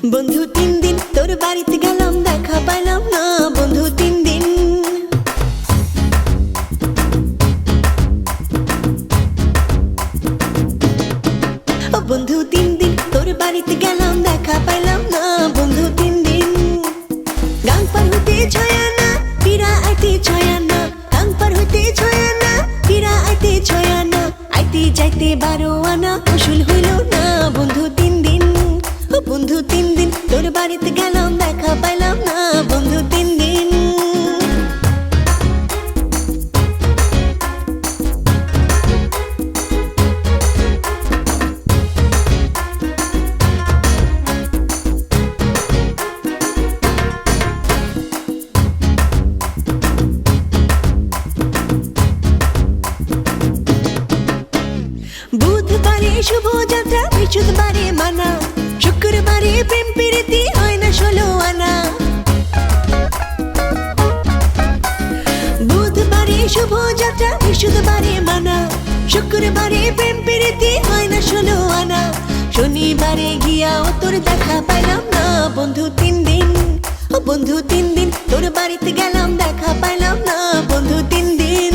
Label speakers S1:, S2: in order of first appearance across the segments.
S1: বন্ধু 3 দিন তোর বাড়িতে গেলাম, দেখা পাইলাম না বন্ধু 3 দিন। বন্ধু 3 দিন তোর বাড়িতে গেলাম, দেখা পাইলাম না বন্ধু 3 দিন। গাং পার হতে ছয় আনা, ফিরা আইতে ছয় আনা, গাং পার হতে ছয় আনা, ফিরা আইতে ছয় আনা, আইতে যাইতে 12 আনা, উসুল হইল না বন্ধু 3 দিন। বন্ধু 3 দিন তোর বাড়িতে গেলাম, দেখা পাইলাম না বন্ধু 3 দিন। বুধবারে শুভ যাত্রা, বৃহস্পতিবারে মানা, শুক্রবারে প্রেম প্রীতি হয় না 16 আনা। বুধবারে শুভ যাত্রা, বৃহস্পতিবারে মানা, শুক্রবারে প্রেম প্রীতি হয় না 16 আনা। শনিবারে গিয়াও তোর দেখা পাইলাম না বন্ধু 3 দিন। বন্ধু 3 দিন তোর বাড়িতে গেলাম, দেখা পাইলাম না বন্ধু 3 দিন।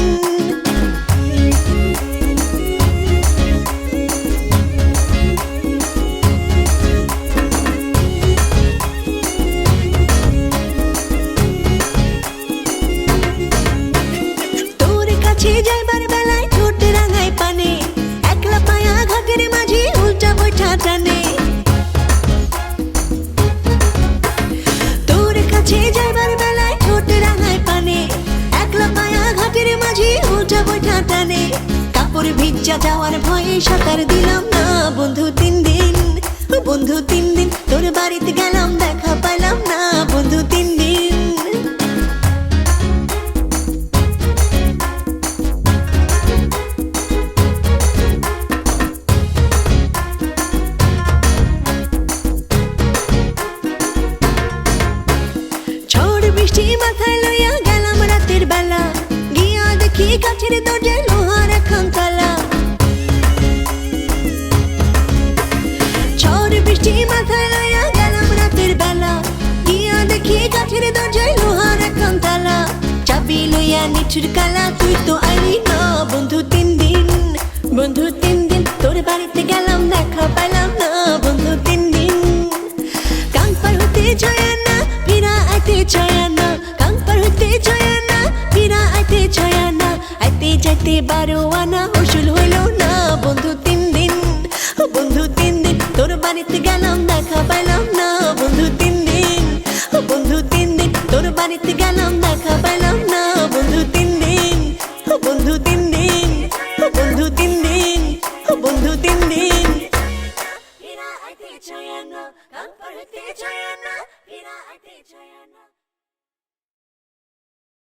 S1: যাইবার বেলায় ঠোঁট রাঙায় পানে, একলা পায়া ঘাটের মাঝে উল্টা বৈঠা টানে। তোর কাছে যাইবার বেলায় ঠোঁট রাঙায় পানে, একলা পায়া ঘাটের মাঝে উল্টা বৈঠা টানে। কাপড় ভিজা যাওয়ার ভয়ে সাঁতার দিলাম না বন্ধু 3 দিন। বন্ধু 3 দিন তোর বাড়িতে গেলাম, দেখা পাইলাম না বন্ধু 3 দিন। বৃষ্টি মাথায় লইয়া গেলাম রাতের বেলা, গিয়া দেখি গাছের দরজায় লোহার একখান তালা। ঝড় বৃষ্টি মাথায় লইয়া গেলাম রাতের বেলা, গিয়া দেখি গাছের দরজায় লোহার একখান তালা। চাবি লইয়া নিঠুর কালা, তুই তো আইলি না বন্ধু 3 দিন। বন্ধু 3 দিন তোর বাড়িতে গেলাম, দেখা পাইলাম না বন্ধু 3 দিন। গাং পার হতে ছয় আনা, ফিরা আইতে ছয় আনা, গাং পার হতে ছয় আনা, ফিরা আইতে ছয় আনা, আইতে যাইতে 12 আনা, উসুল হইল না বন্ধু 3 দিন। বন্ধু 3 দিন তোর বাড়িতে গেলাম, দেখা পাইলাম না বন্ধু 3 দিন। বন্ধু 3 দিন তোর বাড়িতে গেলাম, দেখা পাইলাম।